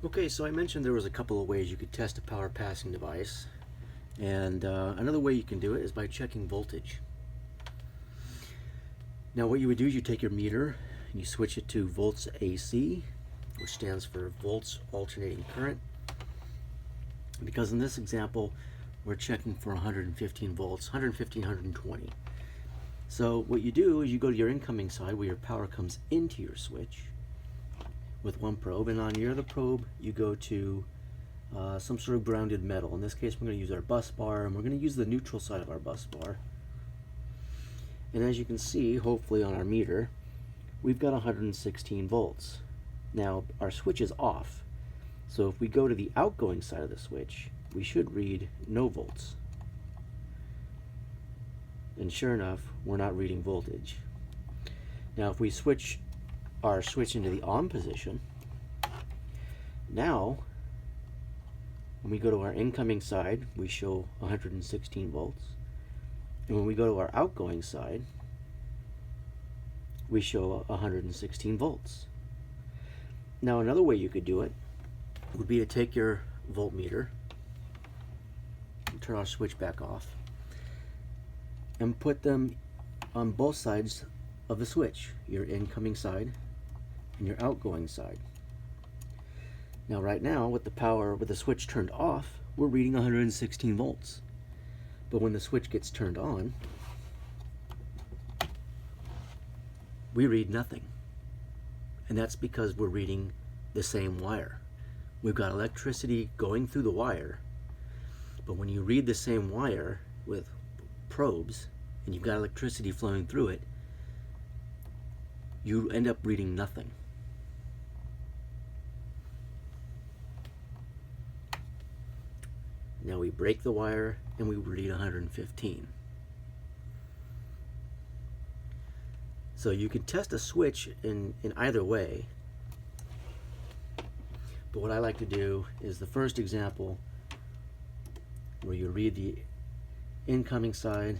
Okay, so I mentioned there was a couple of ways you could test a power passing device, and another way you can do it is by checking voltage. Now what you would do is you take your meter and you switch it to volts AC, which stands for volts alternating current, because in this example we're checking for 115 volts, 115, 120. So what you do is you go to your incoming side where your power comes into your switch with one probe, and on your other probe you go to some sort of grounded metal. In this case we're going to use our bus bar, and we're going to use the neutral side of our bus bar. And as you can see, hopefully on our meter, we've got 116 volts. Now our switch is off, so if we go to the outgoing side of the switch, we should read no volts. And sure enough, we're not reading voltage. Now if we switch our switch into the on position, now when we go to our incoming side, we show 116 volts. And when we go to our outgoing side, we show 116 volts. Now another way you could do it would be to take your voltmeter, turn our switch back off, and put them on both sides of the switch, your incoming side and your outgoing side. Now right now, with the switch turned off, we're reading 116 volts. But when the switch gets turned on, we read nothing. And that's because we're reading the same wire. We've got electricity going through the wire, but when you read the same wire with probes and you've got electricity flowing through it, you end up reading nothing. Now we break the wire and we read 115. So you can test a switch in either way, but what I like to do is the first example where you read the incoming side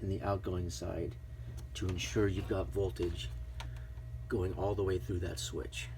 and the outgoing side to ensure you've got voltage going all the way through that switch.